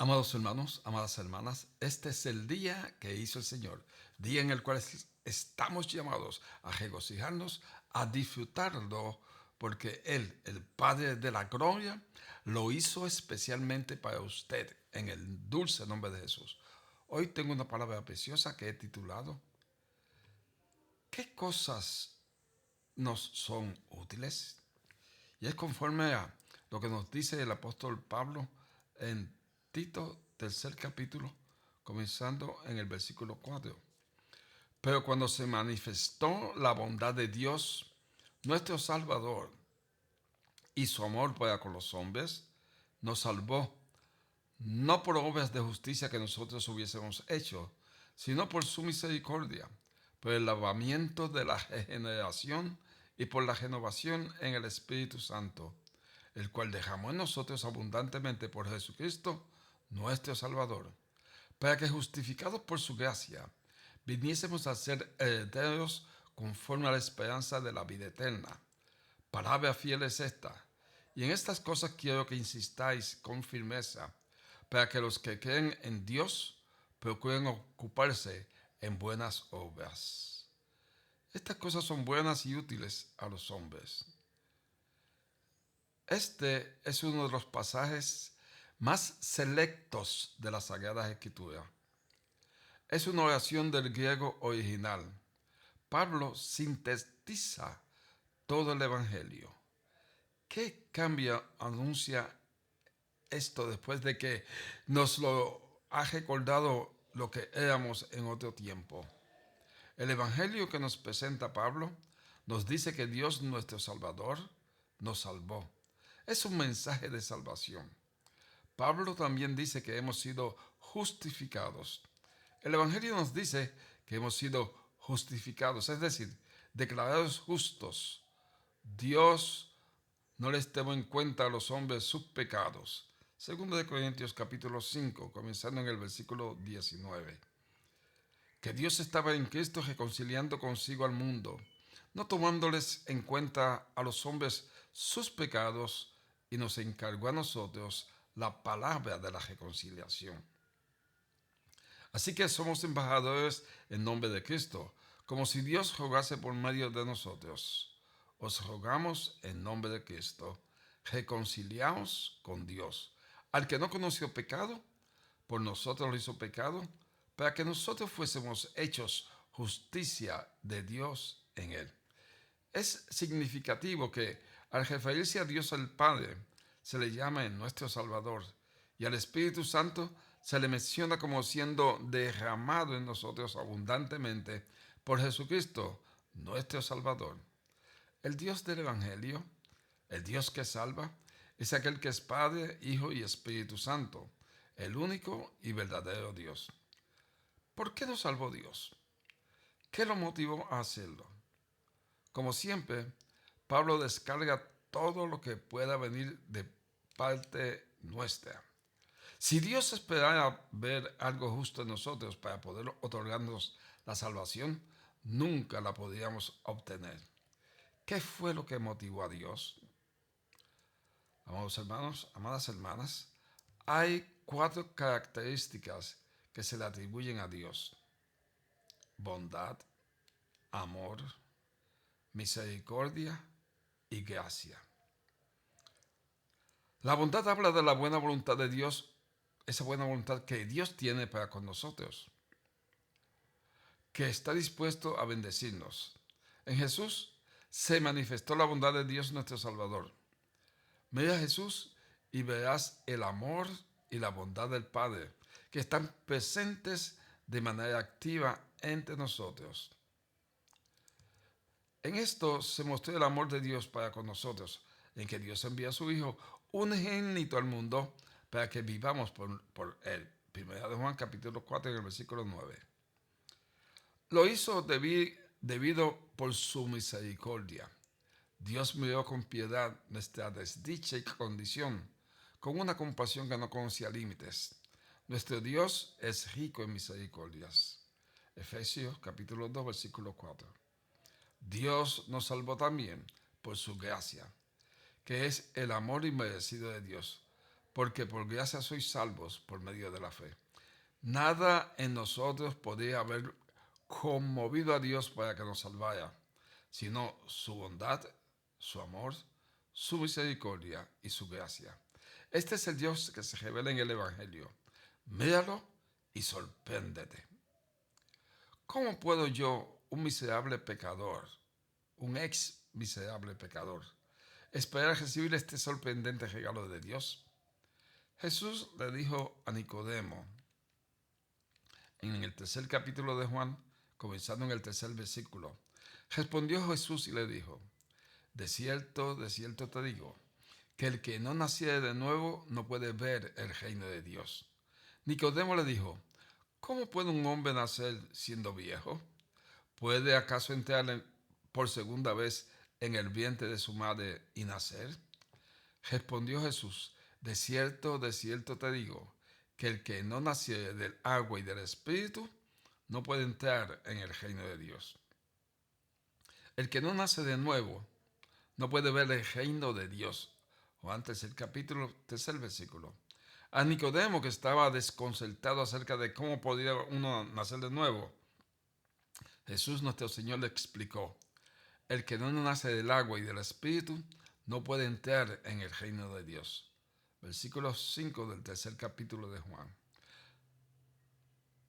Amados hermanos, amadas hermanas, este es el día que hizo el Señor, día en el cual estamos llamados a regocijarnos, a disfrutarlo, porque Él, el Padre de la gloria, lo hizo especialmente para usted, en el dulce nombre de Jesús. Hoy tengo una palabra preciosa que he titulado ¿Qué cosas nos son útiles? Y es conforme a lo que nos dice el apóstol Pablo en Tito, tercer capítulo, comenzando en el versículo 4. Pero cuando se manifestó la bondad de Dios, nuestro Salvador, y su amor para con los hombres, nos salvó, no por obras de justicia que nosotros hubiésemos hecho, sino por su misericordia, por el lavamiento de la regeneración y por la renovación en el Espíritu Santo, el cual dejamos en nosotros abundantemente por Jesucristo, nuestro Salvador, para que justificados por su gracia, viniésemos a ser herederos conforme a la esperanza de la vida eterna. Palabra fiel es esta, y en estas cosas quiero que insistáis con firmeza, para que los que creen en Dios procuren ocuparse en buenas obras. Estas cosas son buenas y útiles a los hombres. Este es uno de los pasajes más selectos de la Sagrada Escritura. Es una oración del griego original. Pablo sintetiza todo el Evangelio. ¿Qué cambio anuncia esto después de que nos lo ha recordado lo que éramos en otro tiempo? El Evangelio que nos presenta Pablo nos dice que Dios nuestro Salvador nos salvó. Es un mensaje de salvación. Pablo también dice que hemos sido justificados. El Evangelio nos dice que hemos sido justificados, es decir, declarados justos. Dios no les tomó en cuenta a los hombres sus pecados. Segundo de Corintios capítulo 5, comenzando en el versículo 19. Que Dios estaba en Cristo reconciliando consigo al mundo, no tomándoles en cuenta a los hombres sus pecados, y nos encargó a nosotros la palabra de la reconciliación. Así que somos embajadores en nombre de Cristo, como si Dios rogase por medio de nosotros. Os rogamos en nombre de Cristo, reconciliaos con Dios. Al que no conoció pecado, por nosotros lo hizo pecado, para que nosotros fuésemos hechos justicia de Dios en él. Es significativo que al referirse a Dios el Padre, se le llama en nuestro Salvador, y al Espíritu Santo se le menciona como siendo derramado en nosotros abundantemente por Jesucristo, nuestro Salvador. El Dios del Evangelio, el Dios que salva, es aquel que es Padre, Hijo y Espíritu Santo, el único y verdadero Dios. ¿Por qué nos salvó Dios? ¿Qué lo motivó a hacerlo? Como siempre, Pablo descarga todo lo que pueda venir de parte nuestra. Si Dios esperara ver algo justo en nosotros para poder otorgarnos la salvación, nunca la podríamos obtener. ¿Qué fue lo que motivó a Dios? Amados hermanos, amadas hermanas, hay 4 características que se le atribuyen a Dios: bondad, amor, misericordia y gracia. La bondad habla de la buena voluntad de Dios, esa buena voluntad que Dios tiene para con nosotros, que está dispuesto a bendecirnos. En Jesús se manifestó la bondad de Dios nuestro Salvador. Mira a Jesús y verás el amor y la bondad del Padre, que están presentes de manera activa entre nosotros. En esto se mostró el amor de Dios para con nosotros, en que Dios envía a su Hijo unigénito al mundo para que vivamos por Él. Primera de Juan capítulo 4 en el versículo 9. Lo hizo debido por su misericordia. Dios miró con piedad nuestra desdicha y condición, con una compasión que no conocía límites. Nuestro Dios es rico en misericordias. Efesios capítulo 2 versículo 4. Dios nos salvó también por su gracia, que es el amor inmerecido de Dios, porque por gracia sois salvos por medio de la fe. Nada en nosotros podía haber conmovido a Dios para que nos salvara, sino su bondad, su amor, su misericordia y su gracia. Este es el Dios que se revela en el Evangelio. Míralo y sorpréndete. ¿Cómo puedo yo, un miserable pecador, un ex miserable pecador, esperar recibir este sorprendente regalo de Dios? Jesús le dijo a Nicodemo en el tercer capítulo de Juan, comenzando en el tercer versículo. Respondió Jesús y le dijo: de cierto te digo, que el que no naciere de nuevo no puede ver el reino de Dios. Nicodemo le dijo: ¿cómo puede un hombre nacer siendo viejo? ¿Puede acaso entrar por segunda vez en el vientre de su madre y nacer? Respondió Jesús: de cierto te digo, que el que no naciere del agua y del Espíritu no puede entrar en el reino de Dios. El que no nace de nuevo no puede ver el reino de Dios. Juan tercer capítulo, tercer versículo. A Nicodemo, que estaba desconcertado acerca de cómo podía uno nacer de nuevo, Jesús nuestro Señor le explicó: el que no nace del agua y del Espíritu no puede entrar en el reino de Dios. Versículo 5 del tercer capítulo de Juan.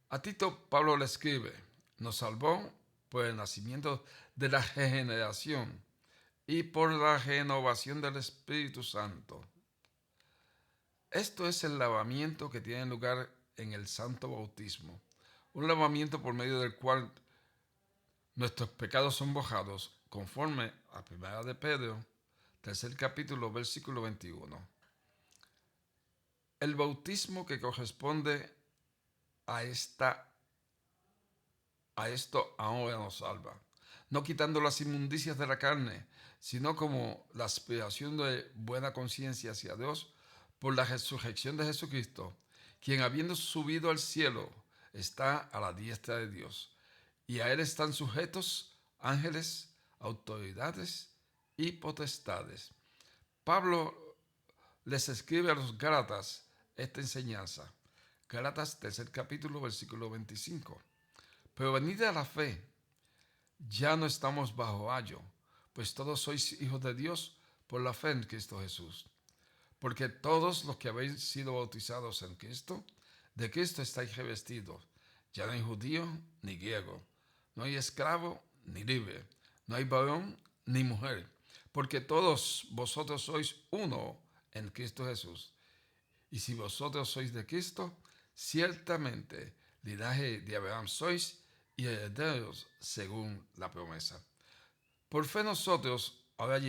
A Tito, Pablo le escribe: nos salvó por el nacimiento de la regeneración y por la renovación del Espíritu Santo. Esto es el lavamiento que tiene lugar en el santo bautismo, un lavamiento por medio del cual nuestros pecados son borrados, conforme a 1 de Pedro, tercer capítulo, versículo 21. El bautismo que corresponde a esto ahora nos salva, no quitando las inmundicias de la carne, sino como la aspiración de buena conciencia hacia Dios por la resurrección de Jesucristo, quien habiendo subido al cielo está a la diestra de Dios, y a él están sujetos ángeles, autoridades y potestades. Pablo les escribe a los Gálatas esta enseñanza. Gálatas tercer capítulo, versículo 25. Pero venida la fe, ya no estamos bajo ayo, pues todos sois hijos de Dios por la fe en Cristo Jesús. Porque todos los que habéis sido bautizados en Cristo, de Cristo estáis revestidos. Ya no hay judío ni griego, no hay esclavo ni libre, no hay varón ni mujer, porque todos vosotros sois uno en Cristo Jesús. Y si vosotros sois de Cristo, ciertamente linaje de Abraham sois y herederos según la promesa. Por fe nosotros ahora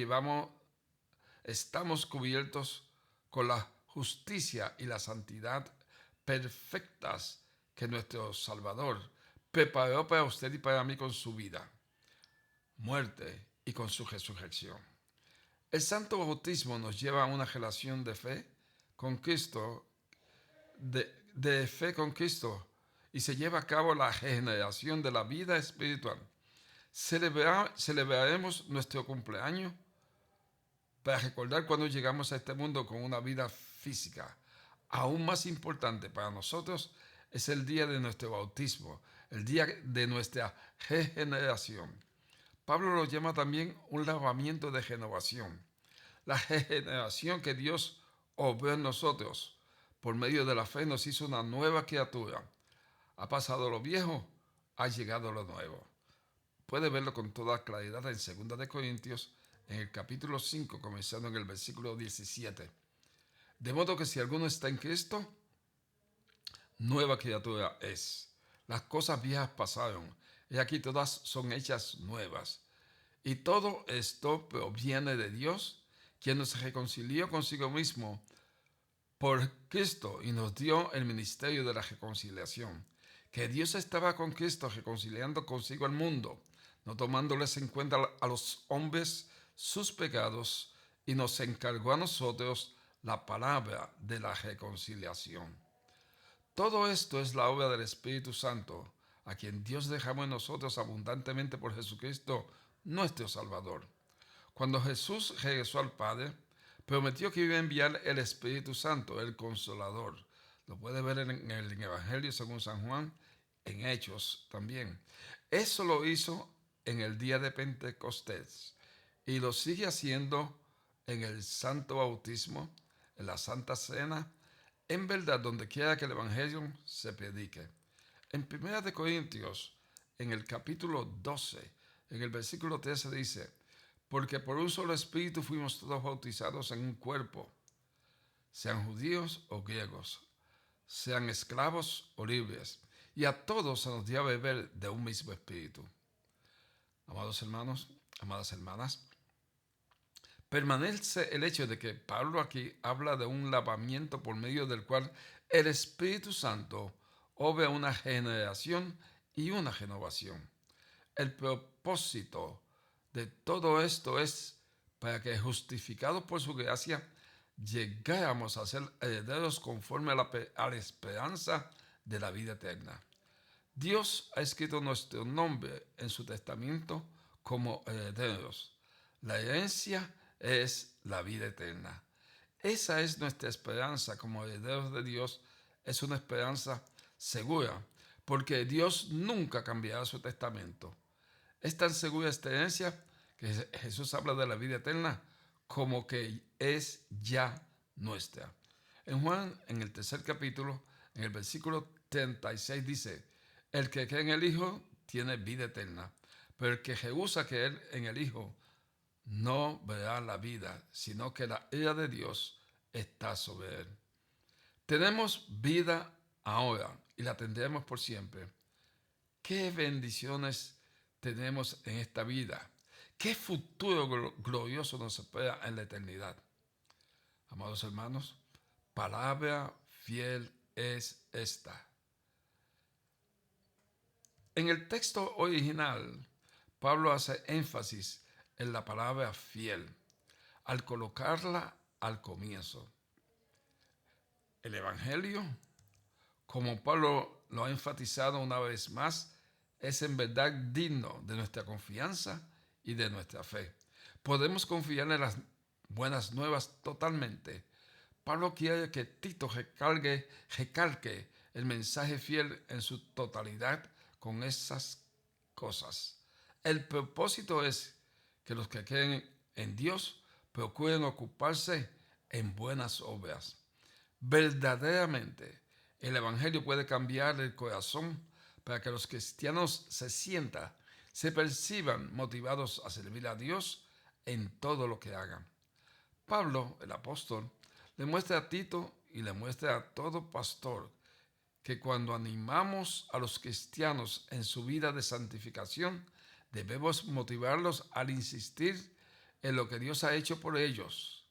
estamos cubiertos con la justicia y la santidad perfectas que nuestro Salvador preparó para usted y para mí con su vida, muerte y con su resurrección. El santo bautismo nos lleva a una relación de fe con Cristo, de fe con Cristo, y se lleva a cabo la regeneración de la vida espiritual. Celebraremos nuestro cumpleaños para recordar cuando llegamos a este mundo con una vida física. Aún más importante para nosotros es el día de nuestro bautismo, el día de nuestra regeneración. Pablo lo llama también un lavamiento de renovación. La regeneración que Dios obró en nosotros por medio de la fe nos hizo una nueva criatura. Ha pasado lo viejo, ha llegado lo nuevo. Puede verlo con toda claridad en 2 de Corintios, en el capítulo 5, comenzando en el versículo 17. De modo que si alguno está en Cristo, nueva criatura es. Las cosas viejas pasaron, y aquí todas son hechas nuevas. Y todo esto proviene de Dios, quien nos reconcilió consigo mismo por Cristo y nos dio el ministerio de la reconciliación. Que Dios estaba con Cristo reconciliando consigo al mundo, no tomándoles en cuenta a los hombres sus pecados, y nos encargó a nosotros la palabra de la reconciliación. Todo esto es la obra del Espíritu Santo, a quien Dios derramó en nosotros abundantemente por Jesucristo, nuestro Salvador. Cuando Jesús regresó al Padre, prometió que iba a enviar el Espíritu Santo, el Consolador. Lo puede ver en el Evangelio según San Juan, en Hechos también. Eso lo hizo en el día de Pentecostés y lo sigue haciendo en el Santo Bautismo, en la Santa Cena, en verdad donde quiera que el Evangelio se predique. En 1 Corintios, en el capítulo 12, en el versículo 13 dice: porque por un solo espíritu fuimos todos bautizados en un cuerpo, sean judíos o griegos, sean esclavos o libres, y a todos se nos dio a beber de un mismo espíritu. Amados hermanos, amadas hermanas, permanece el hecho de que Pablo aquí habla de un lavamiento por medio del cual el Espíritu Santo obra una generación y una renovación. El propósito de todo esto es para que, justificados por su gracia, llegáramos a ser herederos conforme a la esperanza de la vida eterna. Dios ha escrito nuestro nombre en su testamento como herederos. La herencia es la vida eterna. Esa es nuestra esperanza como herederos de Dios. Es una esperanza segura, porque Dios nunca cambiará su testamento. Es tan segura esta herencia que Jesús habla de la vida eterna como que es ya nuestra. En Juan, en el 3 capítulo, en el versículo 36 dice: el que cree en el Hijo tiene vida eterna, pero el que rehúsa creer en el Hijo no verá la vida, sino que la ira de Dios está sobre él. Tenemos vida ahora y la tendremos por siempre. ¿Qué bendiciones tenemos en esta vida? ¿Qué futuro glorioso nos espera en la eternidad? Amados hermanos, palabra fiel es esta. En el texto original, Pablo hace énfasis en la palabra fiel al colocarla al comienzo. El Evangelio, como Pablo lo ha enfatizado una vez más, es en verdad digno de nuestra confianza y de nuestra fe. Podemos confiar en las buenas nuevas totalmente. Pablo quiere que Tito recalque el mensaje fiel en su totalidad con esas cosas. El propósito es que los que creen en Dios procuren ocuparse en buenas obras. Verdaderamente, el Evangelio puede cambiar el corazón para que los cristianos se perciban motivados a servir a Dios en todo lo que hagan. Pablo, el apóstol, le muestra a Tito y le muestra a todo pastor que cuando animamos a los cristianos en su vida de santificación, debemos motivarlos al insistir en lo que Dios ha hecho por ellos.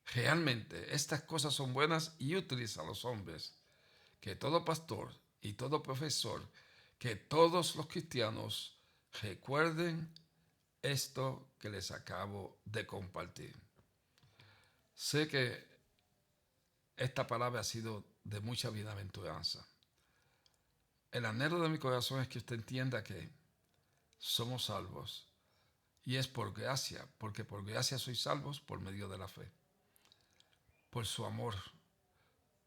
Realmente estas cosas son buenas y útiles a los hombres. Que todo pastor y todo profesor, que todos los cristianos recuerden esto que les acabo de compartir. Sé que esta palabra ha sido de mucha bienaventuranza. El anhelo de mi corazón es que usted entienda que somos salvos y es por gracia, porque por gracia sois salvos por medio de la fe, por su amor,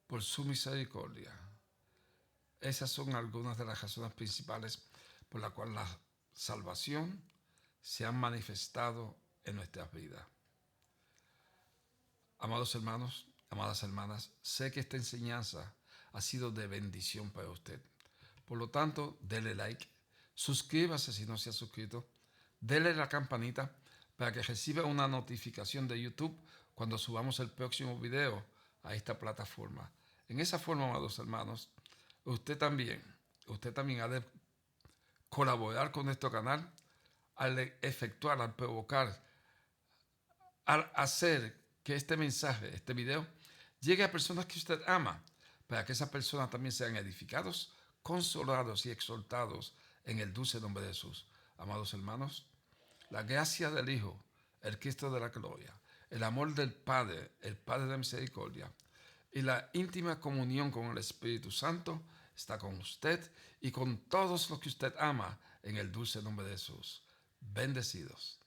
por su misericordia. Esas son algunas de las razones principales por las cuales la salvación se ha manifestado en nuestras vidas. Amados hermanos, amadas hermanas, sé que esta enseñanza ha sido de bendición para usted. Por lo tanto, dele like, suscríbase si no se ha suscrito, dele la campanita para que reciba una notificación de YouTube cuando subamos el próximo video a esta plataforma. En esa forma, amados hermanos, usted también ha de colaborar con nuestro canal al efectuar, al provocar, al hacer que este mensaje, este video, llegue a personas que usted ama, para que esas personas también sean edificados, consolados y exhortados en el dulce nombre de Jesús. Amados hermanos, la gracia del Hijo, el Cristo de la gloria, el amor del Padre, el Padre de misericordia, y la íntima comunión con el Espíritu Santo está con usted y con todos los que usted ama en el dulce nombre de Jesús. Bendecidos.